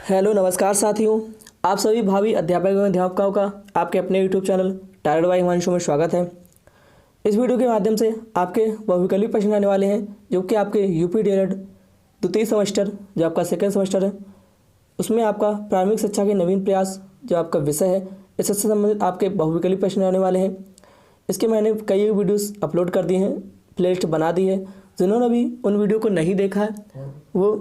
Hello नमस्कार साथियों। आप सभी भावी अध्यापक एवं अध्यापकों का आपके अपने यूट्यूब चैनल टायर्ड बाय हिमांशु में स्वागत है। इस वीडियो के माध्यम से आपके बहुविकल्पी प्रश्न आने वाले हैं जो कि आपके यूपी डीएलएड द्वितीय सेमेस्टर जो आपका सेकेंड सेमेस्टर है उसमें आपका प्रारंभिक शिक्षा के नवीन प्रयास जो आपका विषय है इससे संबंधित आपके बहुविकल्पी प्रश्न आने वाले हैं। इसके मैंने कई वीडियोस अपलोड कर दिए हैं, प्लेलिस्ट बना दी है। जिन्होंने भी उन वीडियो को नहीं देखा है वो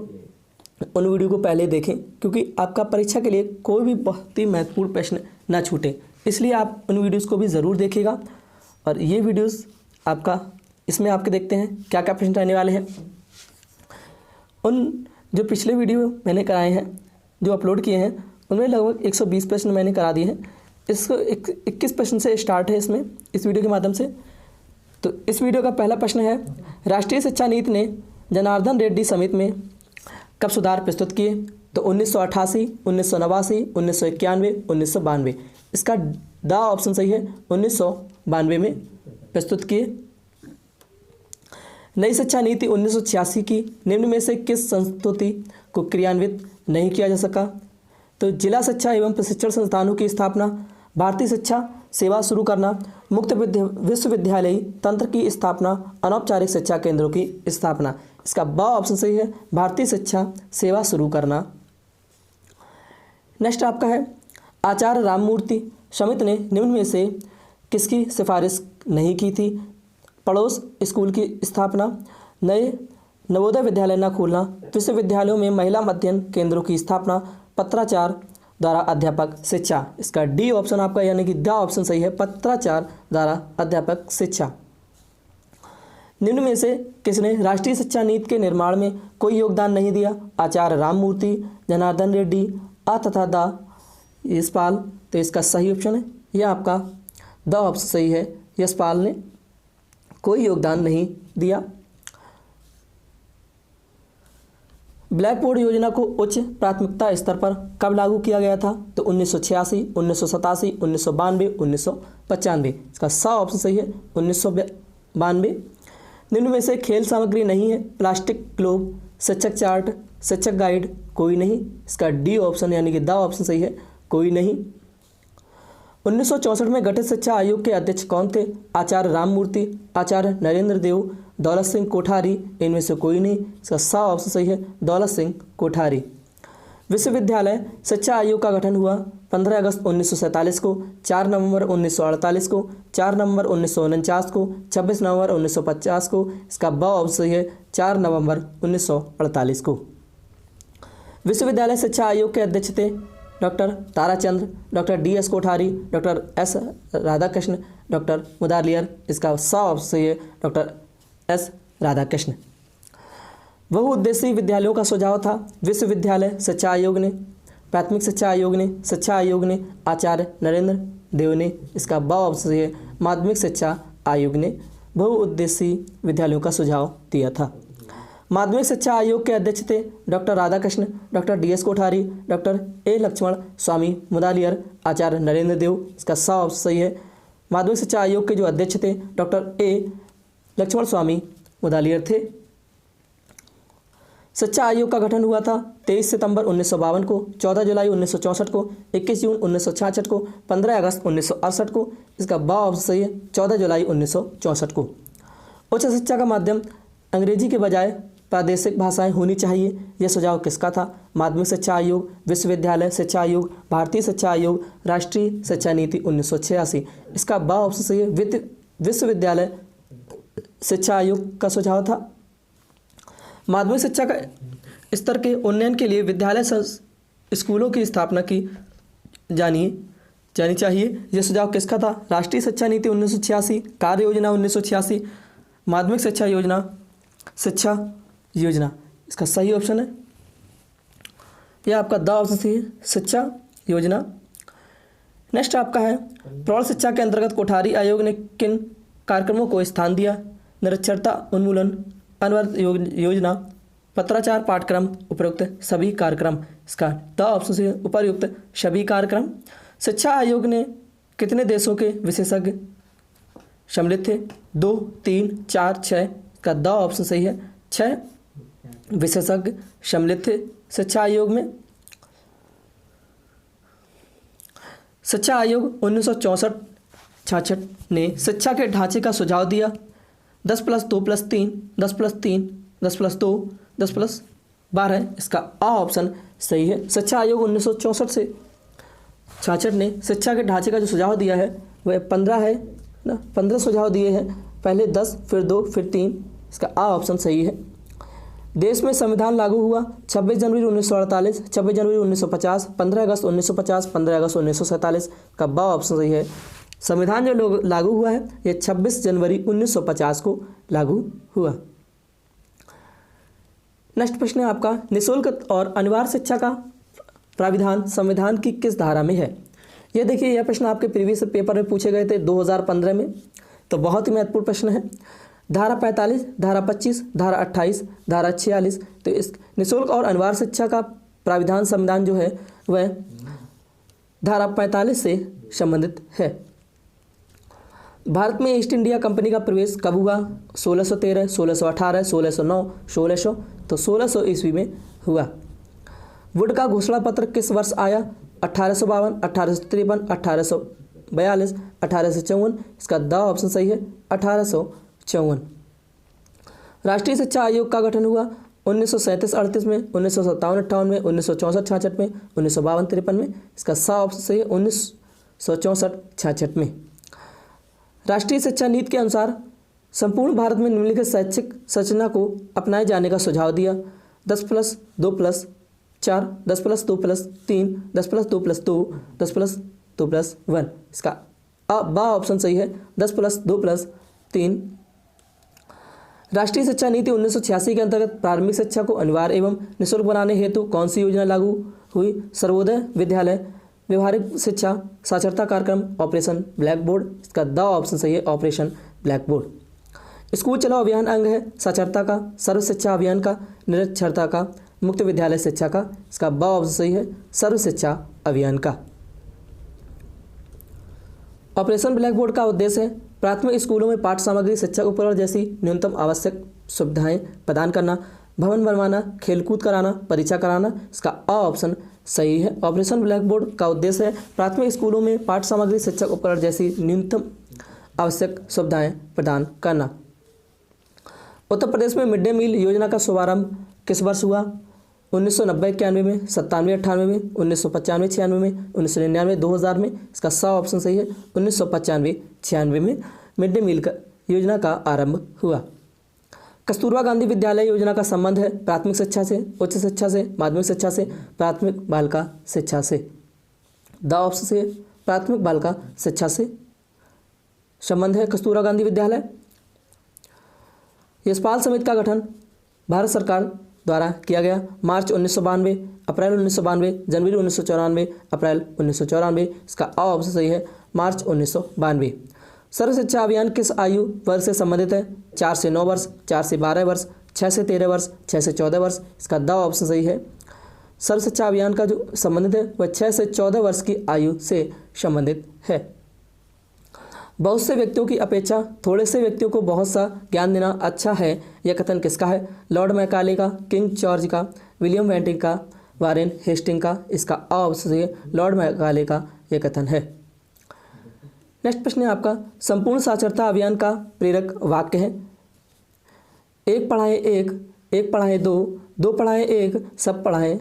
उन वीडियो को पहले देखें, क्योंकि आपका परीक्षा के लिए कोई भी बहुत ही महत्वपूर्ण प्रश्न ना छूटे, इसलिए आप उन वीडियोस को भी ज़रूर देखिएगा। और ये वीडियोस आपका इसमें आपके देखते हैं क्या क्या प्रश्न रहने वाले हैं। उन जो पिछले वीडियो मैंने कराए हैं जो अपलोड किए हैं उनमें लगभग 120 प्रश्न मैंने करा दिए हैं। इसको 21 प्रश्न से स्टार्ट है इसमें इस वीडियो के माध्यम से। तो इस वीडियो का पहला प्रश्न है, राष्ट्रीय शिक्षा नीति ने जनार्दन रेड्डी समिति में कब सुधार प्रस्तुत किए? तो 1988, 1989, 1991, 1992। इसका द ऑप्शन सही है, 1992 में प्रस्तुत किए। नई शिक्षा नीति 1986 की निम्न में से किस संस्तुति को क्रियान्वित नहीं किया जा सका? तो जिला शिक्षा एवं प्रशिक्षण संस्थानों की स्थापना, भारतीय शिक्षा सेवा शुरू करना, मुक्त विश्वविद्यालयी तंत्र की स्थापना, अनौपचारिक शिक्षा केंद्रों की स्थापना। इसका ब ऑप्शन सही है, भारतीय शिक्षा सेवा शुरू करना। नेक्स्ट आपका है, आचार्य राममूर्ति समिति ने निम्न में से किसकी सिफारिश नहीं की थी? पड़ोस स्कूल की स्थापना, नए नवोदय विद्यालय न खोलना, विश्वविद्यालयों में महिला अध्ययन केंद्रों की स्थापना, पत्राचार द्वारा अध्यापक शिक्षा। इसका डी ऑप्शन आपका यानी कि द ऑप्शन सही है, पत्राचार द्वारा अध्यापक शिक्षा। निम्न में से किसने राष्ट्रीय शिक्षा नीति के निर्माण में कोई योगदान नहीं दिया? आचार्य राममूर्ति, जनार्दन रेड्डी, अ तथा द यशपाल। तो इसका सही ऑप्शन है यह आपका द ऑप्शन सही है, यशपाल ने कोई योगदान नहीं दिया। ब्लैक बोर्ड योजना को उच्च प्राथमिकता स्तर पर कब लागू किया गया था? तो 1986, 1987, 1992, 1995। इसका स ऑप्शन सही है, 1992। निम्न में से खेल सामग्री नहीं है, प्लास्टिक ग्लोब, शिक्षक चार्ट, शिक्षक गाइड, कोई नहीं। इसका डी ऑप्शन यानी कि द ऑप्शन सही है, कोई नहीं। 1964 में गठित शिक्षा आयोग के अध्यक्ष कौन थे? आचार्य राममूर्ति, आचार्य नरेंद्र देव, दौलत सिंह कोठारी, इनमें से कोई नहीं। इसका स ऑप्शन सही है, दौलत सिंह कोठारी। विश्वविद्यालय शिक्षा आयोग का गठन हुआ 15 अगस्त 1947 को, 4 नवंबर 1948 को, 4 नवंबर 1949 को, 26 नवंबर 1950 को। इसका ब ऑप्शन सही है, 4 नवंबर 1948 को। विश्वविद्यालय शिक्षा आयोग के अध्यक्ष थे doctor Tarachandra, doctor D S. Kothari, doctor S. Radhakrishna, doctor Mudaliar. इसका स ऑप्शन सही है, डॉक्टर एस. राधाकृष्ण। बहुउद्देशीय विद्यालयों का सुझाव था विश्वविद्यालय शिक्षा आयोग ने, प्राथमिक शिक्षा आयोग ने, शिक्षा आयोग ने, आचार्य नरेंद्र देव ने। इसका ब ऑप्शन सही है, माध्यमिक शिक्षा आयोग ने बहुउद्देशीय विद्यालयों का सुझाव दिया था। माध्यमिक शिक्षा आयोग के अध्यक्ष थे doctor Radhakrishna, doctor D S. Kothari, doctor A. Lakshman Swami Mudaliar, Acharya Narendra Dev. इसका स ऑप्शन सही है, माध्यमिक शिक्षा आयोग के जो अध्यक्ष थे डॉक्टर ए. लक्ष्मण स्वामी मुदालियर थे। शिक्षा आयोग का गठन हुआ था 23 सितंबर 1952 को, 14 जुलाई 1964 को, 21 जून 1966 को, 15 अगस्त 1968 को। इसका ब ऑप्शन सही है, 14 जुलाई 1964 को। उच्च शिक्षा का माध्यम अंग्रेजी के बजाय प्रादेशिक भाषाएं होनी चाहिए, यह सुझाव किसका था? माध्यमिक शिक्षा आयोग, विश्वविद्यालय शिक्षा आयोग, भारतीय शिक्षा आयोग, राष्ट्रीय शिक्षा नीति 1986। इसका ब ऑप्शन सही है, विश्वविद्यालय शिक्षा आयोग का सुझाव था। माध्यमिक शिक्षा का स्तर के उन्नयन के लिए विद्यालय स्कूलों की स्थापना की जानी चाहिए, यह सुझाव किसका था? राष्ट्रीय शिक्षा नीति 1986, कार्य योजना 1986, माध्यमिक शिक्षा योजना। इसका सही ऑप्शन है यह आपका द ऑप्शन सही है, शिक्षा योजना। नेक्स्ट आपका है, प्रौढ़ शिक्षा के अंतर्गत कोठारी आयोग ने किन कार्यक्रमों को स्थान दिया? निरक्षरता उन्मूलन, अनवरत योजना, पत्राचार पाठ्यक्रम, उपरोक्त सभी कार्यक्रम। इसका द ऑप्शन से उपयुक्त सभी कार्यक्रम। शिक्षा आयोग ने कितने देशों के विशेषज्ञ सम्मिलित थे? 2, 3, 4, 6। इसका द ऑप्शन सही है, 6 विशेषज्ञ सम्मिलित थे शिक्षा आयोग में। शिक्षा आयोग 1964-66 ने शिक्षा के ढांचे का सुझाव दिया। 10+2+3, 10+3, 10+2, 10+12, इसका आ ऑप्शन सही है। शिक्षा आयोग 1964 से 66 ने शिक्षा के ढांचे का जो सुझाव दिया है वह 15 है ना, 15 सुझाव दिए हैं, पहले 10, फिर 2, फिर 3, इसका आ ऑप्शन सही है। देश में संविधान लागू हुआ 26 जनवरी 1948, 26 जनवरी 1950, 15 अगस्त 1950, 15 अगस्त 1947, का बा ऑप्शन सही है। संविधान जो लागू हुआ है ये 26 जनवरी 1950 को लागू हुआ। नेक्स्ट प्रश्न है आपका, निःशुल्क और अनिवार्य शिक्षा का प्राविधान संविधान की किस धारा में है? ये देखिए, यह प्रश्न आपके प्रीवियस पेपर में पूछे गए थे 2015 में, तो बहुत ही महत्वपूर्ण प्रश्न है। धारा 45, धारा 25, धारा 28, धारा 46, तो इस निःशुल्क और अनिवार्य शिक्षा का प्राविधान संविधान जो है वह धारा 45 से संबंधित है। भारत में ईस्ट इंडिया कंपनी का प्रवेश कब हुआ? 1613, 1618, 1609, 1600, तो 1600 ईस्वी में हुआ। वुड का घोषणा पत्र किस वर्ष आया? 1852, 1853, 1842, 1854, इसका द ऑप्शन सही है 1854। राष्ट्रीय शिक्षा आयोग का गठन हुआ 1937-38 में, 1957-58 में, 1964-66 में, 1952-53 में, इसका सा ऑप्शन सही है 1964-66 में। राष्ट्रीय शिक्षा नीति के अनुसार संपूर्ण भारत में निम्नलिखित शैक्षिक संरचना को अपनाए जाने का सुझाव दिया। 10+2+4, 10+2+3, 10+2+2, 10+2+1, इसका बा ऑप्शन सही है 10+2+3। राष्ट्रीय शिक्षा नीति 1986 के अंतर्गत प्रारंभिक शिक्षा को अनिवार्य एवं निःशुल्क बनाने हेतु कौन सी योजना लागू हुई? सर्वोदय विद्यालय, व्यवहारिक शिक्षा, साक्षरता कार्यक्रम, ऑपरेशन ब्लैक बोर्ड, इसका द ऑप्शन सही है ऑपरेशन ब्लैक बोर्ड। स्कूल चलाओ अभियान अंग है साक्षरता का, सर्व शिक्षा अभियान का, निरक्षरता का, मुक्त विद्यालय शिक्षा का, इसका ब ऑप्शन सही है सर्व शिक्षा अभियान का। ऑपरेशन ब्लैक बोर्ड का उद्देश्य है प्राथमिक स्कूलों में पाठ्य सामग्री, शिक्षक उपकरण जैसी न्यूनतम आवश्यक सुविधाएं प्रदान करना, भवन बनवाना, खेलकूद कराना, परीक्षा कराना, इसका अ ऑप्शन सही है। ऑपरेशन ब्लैक बोर्ड का उद्देश्य है प्राथमिक स्कूलों में पाठ्य सामग्री, शिक्षक उपकरण जैसी न्यूनतम आवश्यक सुविधाएं प्रदान करना। उत्तर प्रदेश में मिड डे मील योजना का शुभारंभ किस वर्ष हुआ? 1990-91 में, 97-98 में, 1995-96 में, 1999, 2000 में, इसका सा ऑप्शन सही है 1995-96 में मिड डे मील का योजना का आरंभ हुआ। कस्तूरबा गांधी विद्यालय योजना का संबंध है प्राथमिक शिक्षा से, उच्च शिक्षा से, माध्यमिक शिक्षा से, प्राथमिक बालिका शिक्षा से। द ऑप्शन से प्राथमिक बालिका शिक्षा से संबंध है कस्तूरबा गांधी विद्यालय। यशपाल समिति का गठन भारत सरकार द्वारा किया गया मार्च 1992, अप्रैल 1992, जनवरी 1994, अप्रैल 1994, इसका अ ऑप्शन सही है मार्च 1992। सर्व शिक्षा अभियान किस आयु वर्ग से संबंधित है? 4 से 9 वर्ष, 4 से 12 वर्ष, 6 से 13 वर्ष, 6 से 14 वर्ष, इसका द ऑप्शन सही है। सर्व शिक्षा अभियान का जो संबंधित है वह 6 से 14 वर्ष की आयु से संबंधित है। बहुत से व्यक्तियों की अपेक्षा थोड़े से व्यक्तियों को बहुत सा ज्ञान देना अच्छा है, यह कथन किसका है? लॉर्ड मैकाले का, किंग जॉर्ज का, विलियम बेंटिक का, वारेन हेस्टिंग का, इसका अ ऑप्शन सही है लॉर्ड मैकाले का यह कथन है। नेक्स्ट प्रश्न है आपका, संपूर्ण साक्षरता अभियान का प्रेरक वाक्य है? एक पढ़ाएं एक, एक पढ़ाएं दो, दो पढ़ाएं एक, सब पढ़ाएं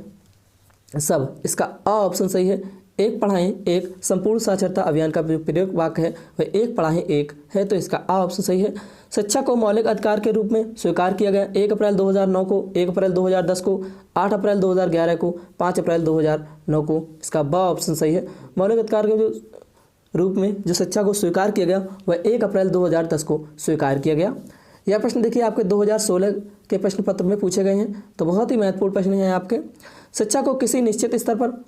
सब, इसका अ ऑप्शन सही है एक पढ़ाएं एक। संपूर्ण साक्षरता अभियान का प्रेरक वाक्य है वह एक पढ़ाएं एक है, तो इसका आ ऑप्शन सही है। शिक्षा को मौलिक अधिकार के रूप में स्वीकार किया गया 1 अप्रैल 2009 को, 1 अप्रैल 2010 को, 8 अप्रैल 2011 को, 5 अप्रैल 2009 को, इसका ब ऑप्शन सही है। मौलिक अधिकार के जो रूप में जो शिक्षा को स्वीकार किया गया वह 1 अप्रैल 2010 को स्वीकार किया गया। यह प्रश्न देखिए आपके 2016 के प्रश्न पत्र में पूछे गए हैं, तो बहुत ही महत्वपूर्ण प्रश्न है आपके। शिक्षा को किसी निश्चित स्तर पर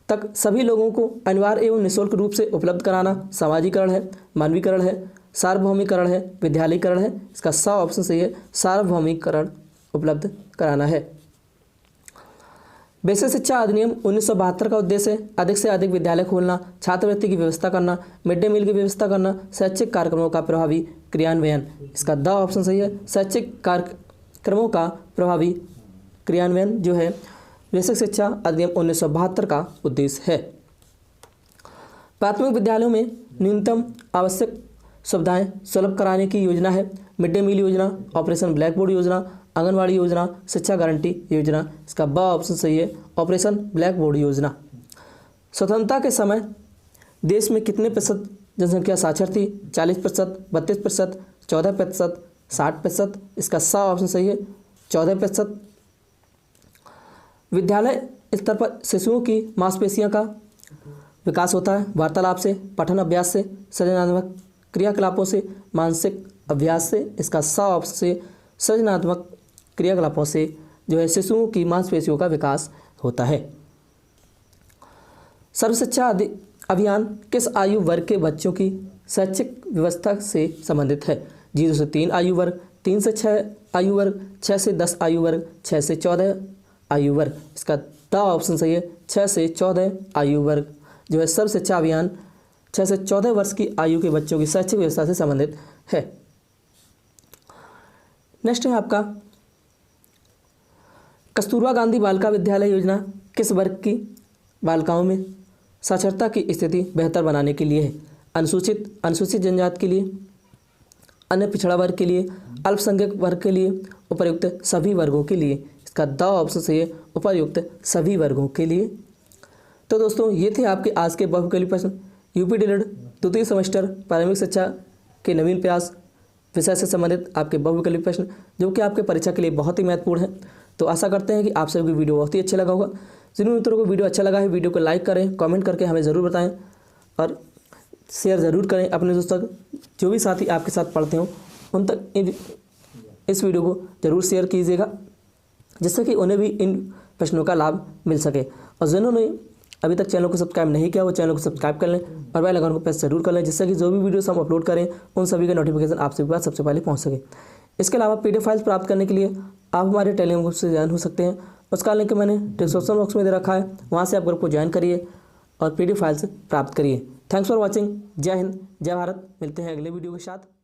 तक सभी लोगों को अनिवार्य एवं निःशुल्क रूप से उपलब्ध कराना सामाजिकरण है, मानवीकरण है, सार्वभौमिकरण है, विद्यालयीकरण है, इसका सा ऑप्शन सही है सार्वभौमिकरण उपलब्ध कराना है। बेसिक शिक्षा अधिनियम 1972 का उद्देश्य है अधिक से अधिक विद्यालय खोलना, छात्रवृत्ति की व्यवस्था करना, मिड डे मील की व्यवस्था करना, शैक्षिक कार्यक्रमों का प्रभावी क्रियान्वयन, इसका द ऑप्शन सही है शैक्षिक कार्यक्रमों का प्रभावी क्रियान्वयन जो है बेसिक शिक्षा अधिनियम 1972 का उद्देश्य है। प्राथमिक विद्यालयों में न्यूनतम आवश्यक सुविधाएं सुलभ कराने की योजना है मिड डे मील योजना, ऑपरेशन ब्लैक बोर्ड योजना, आंगनबाड़ी योजना, शिक्षा गारंटी योजना। इसका ब ऑप्शन सही है, ऑपरेशन ब्लैक बोर्ड योजना। स्वतंत्रता के समय देश में कितने प्रतिशत जनसंख्या साक्षर थी? 40%, 32%, 14%, 60%। इसका सा ऑप्शन सही है, 14%। विद्यालय स्तर पर शिशुओं की मांसपेशियों का विकास होता है वार्तालाप से, पठन अभ्यास से, सृजनात्मक क्रियाकलापों से, मानसिक अभ्यास से। इसका सा ऑप्शन से सृजनात्मक क्रियाकलापों से जो है शिशुओं की मांसपेशियों का विकास होता है। सर्व शिक्षा अभियान किस आयु वर्ग के बच्चों की शैक्षिक व्यवस्था से संबंधित है? 0 से 3 आयु वर्ग, 3 से 6 आयु वर्ग, 6 से 10 आयु वर्ग, 6 से 14 आयु वर्ग। इसका द ऑप्शन सही है, 6 से 14 आयु वर्ग जो है सर्व शिक्षा अभियान 6 से 14 वर्ष की आयु के बच्चों की शैक्षिक व्यवस्था से संबंधित है। नेक्स्ट है आपका कस्तूरबा गांधी बालिका विद्यालय योजना किस वर्ग की बालिकाओं में साक्षरता की स्थिति बेहतर बनाने के लिए है? अनुसूचित जनजाति के लिए, अन्य पिछड़ा वर्ग के लिए, अल्पसंख्यक वर्ग के लिए, उपर्युक्त सभी वर्गों के लिए। इसका द ऑप्शन सही है, उपर्युक्त सभी वर्गों के लिए। तो दोस्तों ये थे आपके आज के बहुविकल्पी प्रश्न यूपी डीएलएड द्वितीय सेमेस्टर प्रारंभिक शिक्षा के नवीन प्रयास विषय से संबंधित आपके बहुविकल्पी प्रश्न जो कि आपके परीक्षा के लिए बहुत ही महत्वपूर्ण है। तो आशा करते हैं कि आप सभी को वीडियो बहुत ही अच्छा लगा होगा। जिन मित्रों को वीडियो अच्छा लगा है वीडियो को लाइक करें, कमेंट करके हमें ज़रूर बताएं और शेयर ज़रूर करें अपने दोस्तों तक। जो भी साथी आपके साथ पढ़ते हों उन तक इस वीडियो को ज़रूर शेयर कीजिएगा जिससे कि उन्हें भी इन प्रश्नों का लाभ मिल सके। और जिन्होंने अभी तक चैनल को सब्सक्राइब नहीं किया वो चैनल को सब्सक्राइब कर लें और बेल आइकन को प्रेस जरूर कर लें जिससे कि जो भी वीडियोस हम अपलोड करें उन सभी का नोटिफिकेशन आप सभी के पास सबसे पहले पहुंच सके। इसके अलावा PDF फाइल्स प्राप्त करने के लिए आप हमारे टेलीग्राम ग्रुप से ज्वाइन हो सकते हैं। उसका लिंक मैंने डिस्क्रिप्शन बॉक्स में दे रखा है, वहाँ से आप ग्रुप को ज्वाइन करिए और PDF फाइल्स प्राप्त करिए। Thanks for watching. जय हिंद, जय भारत। मिलते हैं अगले वीडियो के साथ।